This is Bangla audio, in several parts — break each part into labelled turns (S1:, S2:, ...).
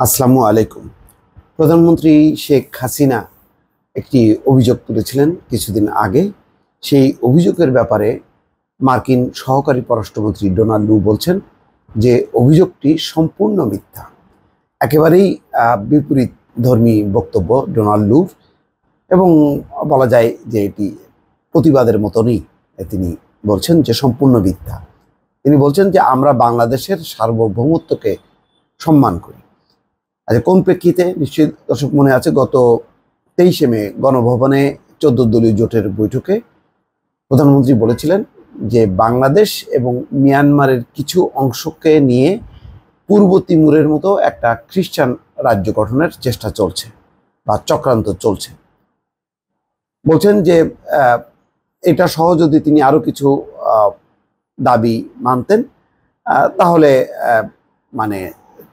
S1: আসসালামু আলাইকুম। প্রধানমন্ত্রী শেখ হাসিনা একটি অভিযোগ তুলেছিলেন কিছুদিন আগে। সেই অভিযোগের ব্যাপারে মার্কিন সহকারী পররাষ্ট্রমন্ত্রী ডোনাল্ড লু বলছেন যে অভিযোগটি সম্পূর্ণ মিথ্যা। একেবারেই বিপরীতধর্মী বক্তব্য ডোনাল্ড লুর, এবং বলা যায় যে এটি প্রতিবাদের মতনই। তিনি বলছেন যে সম্পূর্ণ মিথ্যা। তিনি বলছেন যে আমরা বাংলাদেশের সার্বভৌমত্বকে সম্মান করি। আচ্ছা, কোন প্রেক্ষিতে? নিশ্চয়ই দর্শক মনে আছে, গত 23শে মে গণভবনে 14 দলীয় জোটের বৈঠকে প্রধানমন্ত্রী বলেছিলেন যে বাংলাদেশ এবং মিয়ানমারের কিছু অংশকে নিয়ে পূর্ব তিমুরের মতো একটা খ্রিস্টান রাজ্য গঠনের চেষ্টা চলছে বা চক্রান্ত চলছে। বলছেন যে এটা সহ যদি তিনি আরো কিছু দাবি মানতেন তাহলে মানে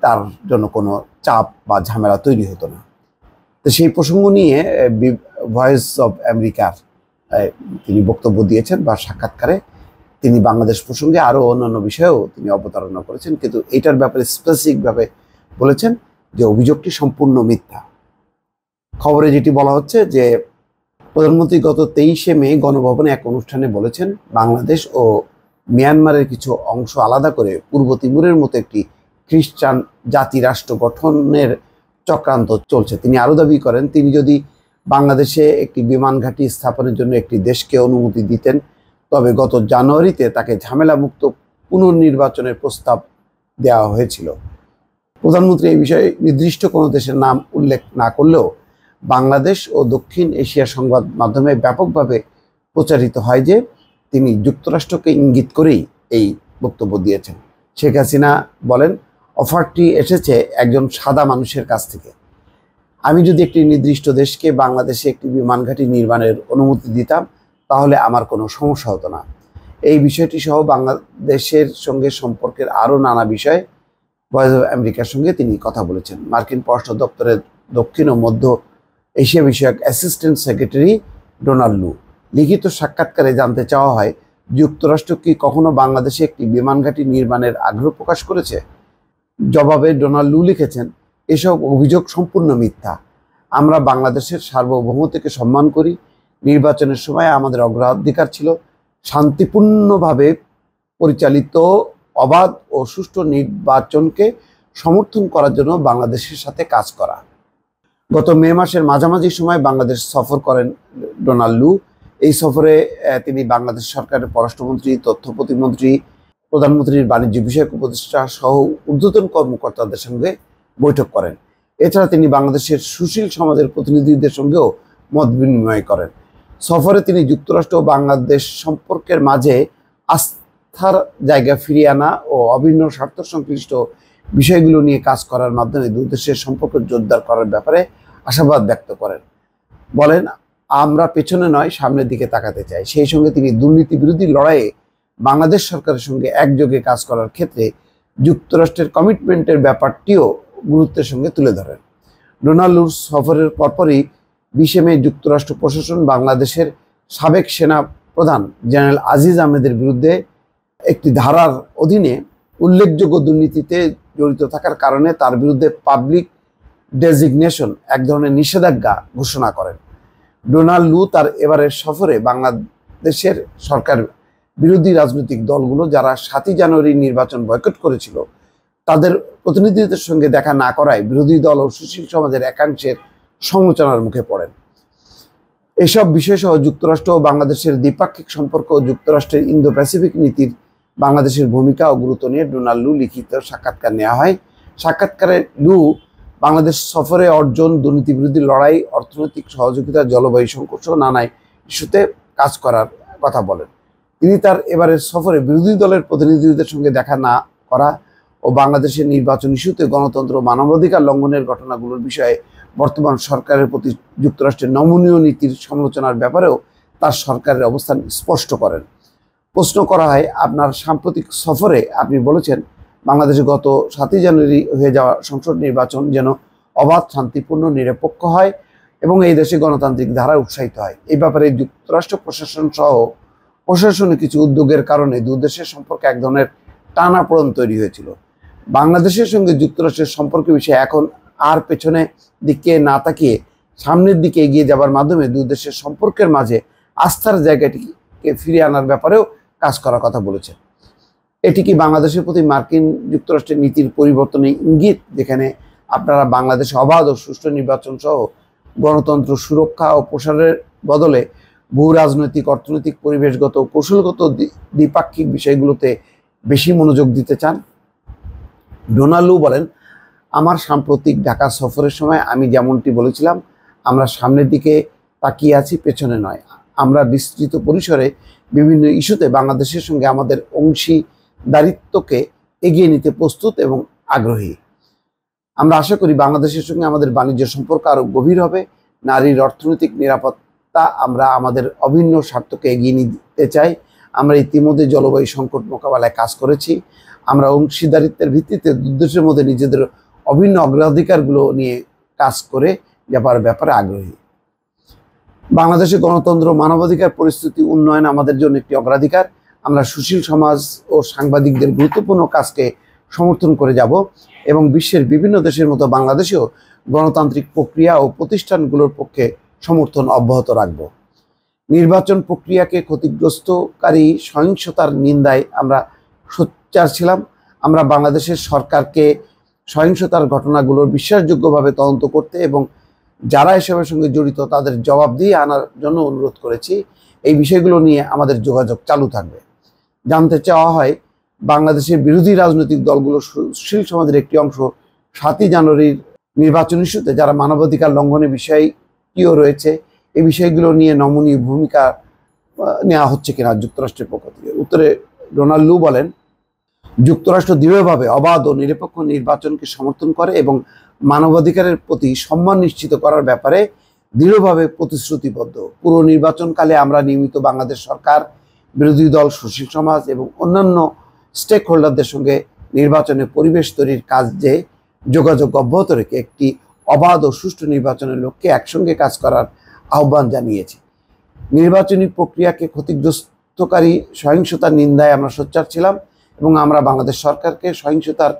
S1: তার জন্য কোনো চাপ বা ঝামেলা তৈরি হতো না। তো সেই প্রসঙ্গ নিয়ে ভয়েস অফ আমেরিকার তিনি বক্তব্য দিয়েছেন বা সাক্ষাৎকারে তিনি বাংলাদেশ প্রসঙ্গে আরও অন্যান্য বিষয়েও তিনি অবতারণা করেছেন, কিন্তু এটার ব্যাপারে স্পেসিফিকভাবে বলেছেন যে অভিযোগটি সম্পূর্ণ মিথ্যা। খবরে যেটি বলা হচ্ছে যে প্রধানমন্ত্রী গত 23শে মে গণভবনে এক অনুষ্ঠানে বলেছেন বাংলাদেশ ও মিয়ানমারের কিছু অংশ আলাদা করে পূর্ব তিমুরের মতো একটি খ্রিস্টান জাতি রাষ্ট্র গঠনের চক্রান্ত চলছে। তিনি আরও দাবি করেন তিনি যদি বাংলাদেশে একটি বিমান ঘাঁটি স্থাপনের জন্য একটি দেশকে অনুমতি দিতেন তবে গত জানুয়ারিতে তাকে ঝামেলামুক্ত পুনর্নির্বাচনের প্রস্তাব দেওয়া হয়েছিল। প্রধানমন্ত্রী এই বিষয়ে নির্দিষ্ট কোনো দেশের নাম উল্লেখ না করলেও বাংলাদেশ ও দক্ষিণ এশিয়া সংবাদ মাধ্যমে ব্যাপকভাবে প্রচারিত হয় যে তিনি যুক্তরাষ্ট্রকে ইঙ্গিত করেই এই বক্তব্য দিয়েছেন। শেখ হাসিনা বলেন, অফারটি এসেছে একজন সাদা মানুষের কাছ থেকে। আমি যদি একটি নির্দিষ্ট দেশকে বাংলাদেশে একটি বিমান ঘাঁটি নির্মাণের অনুমতি দিতাম তাহলে আমার কোনো সমস্যা হতো না। এই বিষয়টি সহ বাংলাদেশের সঙ্গে সম্পর্কের আরও নানা বিষয়ে ভয়েস অফ আমেরিকার সঙ্গে তিনি কথা বলেছেন। মার্কিন পররাষ্ট্র দপ্তরের দক্ষিণ ও মধ্য এশিয়া বিষয়ক অ্যাসিস্ট্যান্ট সেক্রেটারি ডোনাল্ড লু লিখিত সাক্ষাৎকারে জানতে চাওয়া হয়, যুক্তরাষ্ট্র কি কখনো বাংলাদেশে একটি বিমান ঘাঁটি নির্মাণের আগ্রহ প্রকাশ করেছে? জবাবে ডোনাল্ড লু লিখেছেন, এসব অভিযোগ সম্পূর্ণ মিথ্যা। আমরা বাংলাদেশের সার্বভৌমত্বকে সম্মান করি। নির্বাচনের সময় আমাদের অগ্রাধিকার ছিল শান্তিপূর্ণভাবে পরিচালিত অবাধ ও সুষ্ঠু নির্বাচনকে সমর্থন করার জন্য বাংলাদেশের সাথে কাজ করা। গত মে মাসের মাঝামাঝি সময় বাংলাদেশ সফর করেন ডোনাল্ড লু। এই সফরে তিনি বাংলাদেশ সরকারের পররাষ্ট্রমন্ত্রী, তথ্য প্রতিমন্ত্রী, প্রধানমন্ত্রীর বাণিজ্য বিষয়ক উপদেষ্টা সহ ঊর্ধ্বতন কর্মকর্তাদের সঙ্গে বৈঠক করেন। এছাড়া তিনি বাংলাদেশের সুশীল সমাজের প্রতিনিধিদের সঙ্গেও মত বিনিময় করেন। সফরে তিনি যুক্তরাষ্ট্র ও বাংলাদেশ সম্পর্কের মাঝে আস্থার জায়গা ফিরিয়ে আনা ও অভিন্ন স্বার্থ সংশ্লিষ্ট বিষয়গুলো নিয়ে কাজ করার মাধ্যমে দুই দেশের সম্পর্ক জোরদার করার ব্যাপারে আশাবাদ ব্যক্ত করেন। বলেন, আমরা পেছনে নয় সামনের দিকে তাকাতে চাই। সেই সঙ্গে তিনি দুর্নীতি বিরোধী লড়াইয়ে বাংলাদেশ সরকারের সঙ্গে একযোগে কাজ করার ক্ষেত্রে যুক্তরাষ্ট্রের কমিটমেন্টের ব্যাপারটিও গুরুত্বের সঙ্গে তুলে ধরেন। ডোনাল্ড লুর সফরের পরপরই 20শে মে যুক্তরাষ্ট্র প্রশাসন বাংলাদেশের সাবেক সেনা প্রধান জেনারেল আজিজ আহমেদের বিরুদ্ধে একটি ধারার অধীনে উল্লেখযোগ্য দুর্নীতিতে জড়িত থাকার কারণে তার বিরুদ্ধে পাবলিক ডেজিগনেশন, এক ধরনের নিষেধাজ্ঞা ঘোষণা করেন। ডোনাল্ড লু তার এবারের সফরে বাংলাদেশের সরকার বিরোধী রাজনৈতিক দলগুলো যারা 7ই জানুয়ারি নির্বাচন বয়কট করেছিল তাদের প্রতিনিধিদের সঙ্গে দেখা না করায় বিরোধী দল ও সুশীল সমাজের একাংশের সমালোচনার মুখে পড়েন। এসব বিষয় সহ যুক্তরাষ্ট্র ও বাংলাদেশের দ্বিপাক্ষিক সম্পর্ক ও যুক্তরাষ্ট্রের ইন্দো প্যাসিফিক নীতির বাংলাদেশের ভূমিকা ও গুরুত্ব নিয়ে ডোনাল্ড লু লিখিত সাক্ষাৎকার নেওয়া হয়। সাক্ষাৎকারে লু বাংলাদেশ সফরে অর্জন, দুর্নীতি বিরোধী লড়াই, অর্থনৈতিক সহযোগিতা, জলবায়ু সংকট সহ নানা ইস্যুতে কাজ করার কথা বলেন। তিনি তার এবারের সফরে বিরোধী দলের প্রতিনিধিদের সঙ্গে দেখা না করা ও বাংলাদেশের নির্বাচন ইস্যুতে গণতন্ত্র ও মানবাধিকার লঙ্ঘনের ঘটনাগুলোর বিষয়ে বর্তমান সরকারের প্রতি যুক্তরাষ্ট্রের নমনীয় নীতির সমালোচনার ব্যাপারেও তার সরকারের অবস্থান স্পষ্ট করেন। প্রশ্ন করা হয়, আপনার সাম্প্রতিক সফরে আপনি বলেছেন বাংলাদেশে গত 7ই জানুয়ারি হয়ে যাওয়া সংসদ নির্বাচন যেন অবাধ, শান্তিপূর্ণ, নিরপেক্ষ হয় এবং এই দেশে গণতান্ত্রিক ধারা উৎসাহিত হয়। এই ব্যাপারে যুক্তরাষ্ট্র প্রশাসন সহ প্রশাসনিক কিছু উদ্যোগের কারণে দুই দেশের সম্পর্কে এক ধরনের টানাপোড়েন তৈরি হয়েছিল। বাংলাদেশের সঙ্গে যুক্তরাষ্ট্রের সম্পর্ক বিষয়ে এখন আর পেছনে দিকে না তাকিয়ে সামনের দিকে এগিয়ে যাবার মাধ্যমে দুই দেশের সম্পর্কের মাঝে আস্থার জায়গাটিকে ফিরিয়ে আনার ব্যাপারেও কাজ করার কথা বলেছেন। এটি কি বাংলাদেশের প্রতি মার্কিন যুক্তরাষ্ট্রের নীতির পরিবর্তনের ইঙ্গিত, যেখানে আপনারা বাংলাদেশে অবাধ ও সুষ্ঠু নির্বাচন সহ গণতন্ত্র সুরক্ষা ও প্রসারের বদলে ভূ রাজনৈতিক, অর্থনৈতিক, পরিবেশগত ও কৌশলগত দ্বিপাক্ষিক বিষয়গুলোতে বেশি মনোযোগ দিতে চান? ডোনাল্ড লু বলেন, আমার সাম্প্রতিক ঢাকা সফরের সময় আমি যেমনটি বলেছিলাম, আমরা সামনের দিকে তাকিয়ে আছি, পেছনে নয়। আমরা বিস্তৃত পরিসরে বিভিন্ন ইস্যুতে বাংলাদেশের সঙ্গে আমাদের অংশীদারিত্বকে এগিয়ে নিতে প্রস্তুত এবং আগ্রহী। আমরা আশা করি বাংলাদেশের সঙ্গে আমাদের বাণিজ্য সম্পর্ক আরও গভীর হবে। নারীর অর্থনৈতিক নিরাপত্তা, আমরা আমাদের অভিন্ন স্বার্থকে এগিয়ে নিতে চাই। আমরা ইতিমধ্যে জলবায়ু সংকট মোকাবেলায় কাজ করেছি। আমরা অংশীদারিত্বের ভিত্তিতে দুই দেশের মধ্যে নিজেদের অভিন্ন অগ্রাধিকারগুলো নিয়ে কাজ করে যাবার ব্যাপারে আগ্রহী। বাংলাদেশের গণতন্ত্র, মানবাধিকার পরিস্থিতি উন্নয়ন আমাদের জন্য একটি অগ্রাধিকার। আমরা সুশীল সমাজ ও সাংবাদিকদের গুরুত্বপূর্ণ কাজকে সমর্থন করে যাব এবং বিশ্বের বিভিন্ন দেশের মতো বাংলাদেশেও গণতান্ত্রিক প্রক্রিয়া ও প্রতিষ্ঠানগুলোর পক্ষে সমর্থন অব্যাহত রাখব। নির্বাচন প্রক্রিয়াকে ক্ষতিগ্রস্তকারী সহিংসতার নিন্দায় আমরা সোচ্চার ছিলাম। আমরা বাংলাদেশের সরকারকে সহিংসতার ঘটনাগুলোর বিশ্বাসযোগ্যভাবে তদন্ত করতে এবং যারা এসবের সঙ্গে জড়িত তাদের জবাবদিহি আনার জন্য অনুরোধ করেছি। এই বিষয়গুলো নিয়ে আমাদের যোগাযোগ চালু থাকবে। জানতে চাওয়া হয়, বাংলাদেশের বিরোধী রাজনৈতিক দলগুলো সুশীল সমাজের একটি অংশ 7ই জানুয়ারির নির্বাচন ইস্যুতে যারা মানবাধিকার লঙ্ঘনের বিষয়টিও রয়েছে, এই বিষয়গুলো নিয়ে নমনীয় ভূমিকা নেওয়া হচ্ছে কিনা যুক্তরাষ্ট্রের পক্ষ থেকে। উত্তরে ডোনাল্ড লু বলেন, যুক্তরাষ্ট্র দৃঢ়ভাবে অবাধ ও নিরপেক্ষ নির্বাচনকে সমর্থন করে এবং মানবাধিকারের প্রতি সম্মান নিশ্চিত করার ব্যাপারে দৃঢ়ভাবে প্রতিশ্রুতিবদ্ধ। পুরো নির্বাচনকালে আমরা নিয়মিত বাংলাদেশ সরকার, বিরোধী দল, সুশীল সমাজ এবং অন্যান্য স্টেক হোল্ডারদের সঙ্গে নির্বাচনের পরিবেশ তৈরির কাজে যোগাযোগ অব্যাহত রেখে একটি অবাধ ও সুষ্ঠু নির্বাচনের লক্ষ্যে একসঙ্গে কাজ করার আহ্বান জানিয়েছি। নির্বাচনী প্রক্রিয়াকে ক্ষতিগ্রস্তকারী সহিংসতার নিন্দায় আমরা সোচ্চার ছিলাম এবং আমরা বাংলাদেশ সরকারকে সহিংসতার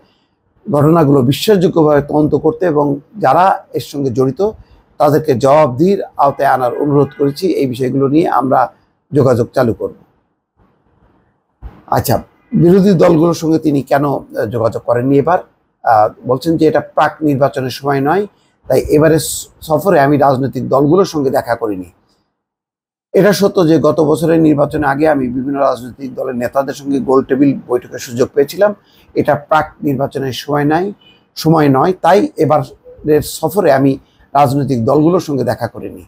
S1: ঘটনাগুলো বিশ্বাসযোগ্যভাবে তদন্ত করতে এবং যারা এর সঙ্গে জড়িত তাদেরকে জবাবদিহির আওতায় আনার অনুরোধ করেছি। এই বিষয়গুলো নিয়ে আমরা যোগাযোগ চালু করব। আচ্ছা, বিরোধী দলগুলোর সঙ্গে তিনি কেন যোগাযোগ করেননি এবার? বলছেন যে এটা প্রাক নির্বাচনের সময় নয়, তাই এবারে সফরে আমি রাজনৈতিক দলগুলোর সঙ্গে দেখা করিনি। এটা সত্য যে গত বছরের নির্বাচনের আগে আমি বিভিন্ন রাজনৈতিক দলের নেতাদের সঙ্গে গোল টেবিল বৈঠকের সুযোগ পেয়েছিলাম। এটা প্রাক নির্বাচনের সময় নয়, তাই এবারের সফরে আমি রাজনৈতিক দলগুলোর সঙ্গে দেখা করিনি।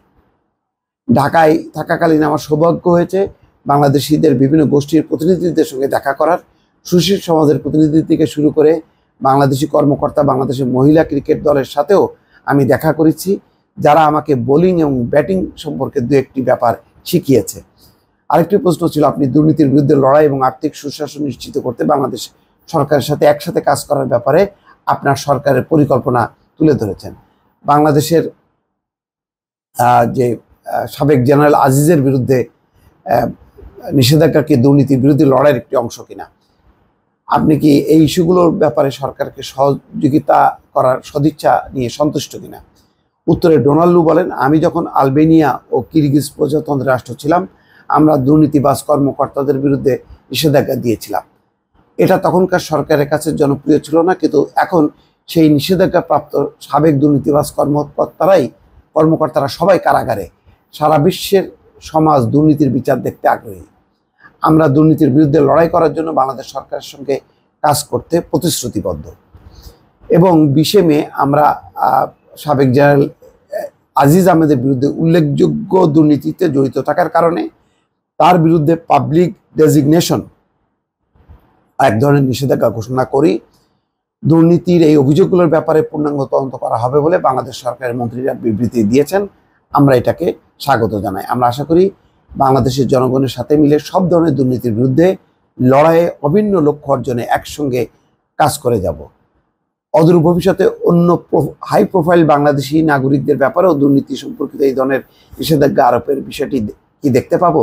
S1: ঢাকায় থাকাকালীন আমার সৌভাগ্য হয়েছে বাংলাদেশিদের বিভিন্ন গোষ্ঠীর প্রতিনিধিদের সঙ্গে দেখা করার। সুশীল সমাজের প্রতিনিধি থেকে শুরু করে বাংলাদেশি কর্মকর্তা, বাংলাদেশের মহিলা ক্রিকেট দলের সাথেও আমি দেখা করেছি, যারা আমাকে বোলিং এবং ব্যাটিং সম্পর্কে দু একটি ব্যাপার শিখিয়েছে। আরেকটি প্রশ্ন ছিল, আপনি দুর্নীতির বিরুদ্ধে লড়াই এবং আর্থিক সুশাসন নিশ্চিত করতে বাংলাদেশ সরকারের সাথে একসাথে কাজ করার ব্যাপারে আপনার সরকারের পরিকল্পনা তুলে ধরেছেন। বাংলাদেশের যে সাবেক জেনারেল আজিজের বিরুদ্ধে নিষেধাজ্ঞা কি দুর্নীতির বিরুদ্ধে লড়াইয়ের একটি অংশ কিনা? আপনি কি এই ইস্যুগুলোর ব্যাপারে সরকারকে সহযোগিতা করার সদিচ্ছা নিয়ে সন্তুষ্ট কিনা? উত্তরে ডোনাল্ড লু বলেন, আমি যখন আলবেনিয়া ও কিরগিজ প্রজাতন্ত্রের রাষ্ট্র ছিলাম, আমরা দুর্নীতিবাজ কর্মকর্তাদের বিরুদ্ধে নিষেধাজ্ঞা দিয়েছিলাম। এটা তখনকার সরকারের কাছে জনপ্রিয় ছিল না, কিন্তু এখন সেই নিষেধাজ্ঞা প্রাপ্ত সাবেক দুর্নীতিবাজ কর্মকর্তারা সবাই কারাগারে। সারা বিশ্বের সমাজ দুর্নীতির বিচার দেখতে আগ্রহী। আমরা দুর্নীতির বিরুদ্ধে লড়াই করার জন্য বাংলাদেশ সরকারের সঙ্গে কাজ করতে প্রতিশ্রুতিবদ্ধ। এবং 20 মে আমরা সাবেক জেনারেল আজিজ আহমেদের বিরুদ্ধে উল্লেখযোগ্য দুর্নীতিতে জড়িত থাকার কারণে তার বিরুদ্ধে পাবলিক ডেজিগনেশন এক ধরনের নিষেধাজ্ঞা ঘোষণা করি। দুর্নীতির এই অভিযোগগুলোর ব্যাপারে পূর্ণাঙ্গ তদন্ত করা হবে বলে বাংলাদেশ সরকারের মন্ত্রীরা বিবৃতি দিয়েছেন। আমরা এটাকে স্বাগত জানাই। আমরা আশা করি বাংলাদেশের জনগণের সাথে মিলে সব ধরনের দুর্নীতির বিরুদ্ধে লড়াইয়ে অভিন্ন লক্ষ্য অর্জনে একসঙ্গে কাজ করে যাব। অদূর ভবিষ্যতে অন্য হাই প্রোফাইল বাংলাদেশি নাগরিকদের ব্যাপারেও দুর্নীতি সম্পর্কিত এই ধরনের নিষেধাজ্ঞা আরোপের বিষয়টি কি দেখতে পাবো?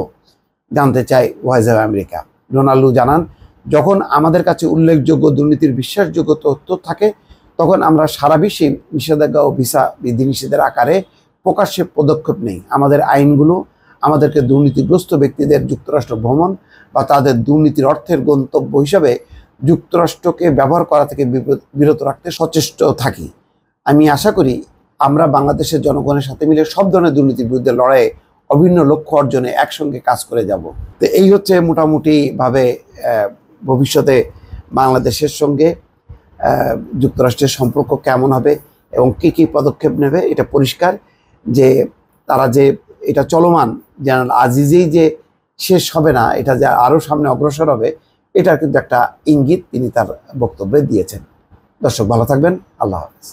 S1: জানতে চাই ভয়েস অব আমেরিকা। ডোনাল্ড লু জানান, যখন আমাদের কাছে উল্লেখযোগ্য দুর্নীতির বিশ্বাসযোগ্য তথ্য থাকে, তখন আমরা সারা বিশ্বে নিষেধাজ্ঞা ও ভিসা বিধিনিষেধের আকারে প্রকাশ্যে পদক্ষেপ নেই। আমাদের আইনগুলো আমাদেরকে দুর্নীতিগ্রস্ত ব্যক্তিদের যুক্তরাষ্ট্র ভ্রমণ বা তাদের দুর্নীতির অর্থের গন্তব্য হিসাবে যুক্তরাষ্ট্রকে ব্যবহার করা থেকে বিরত রাখতে সচেষ্ট থাকি। আমি আশা করি আমরা বাংলাদেশের জনগণের সাথে মিলে সব ধরনের দুর্নীতির বিরুদ্ধে লড়াইয়ে অভিন্ন লক্ষ্য অর্জনে একসঙ্গে কাজ করে যাব। তো এই হচ্ছে মোটামুটিভাবে ভবিষ্যতে বাংলাদেশের সঙ্গে যুক্তরাষ্ট্রের সম্পর্ক কেমন হবে এবং কী কী পদক্ষেপ নেবে, এটা পরিষ্কার যে তারা যে এটা চলমান জেনারেল আজিজেই যে শেষ হবে না, এটা যে আরও সামনে অগ্রসর হবে, এটার কিন্তু একটা ইঙ্গিত তিনি তার বক্তব্যে দিয়েছেন। দর্শক ভালো থাকবেন, আল্লাহ হাফেজ।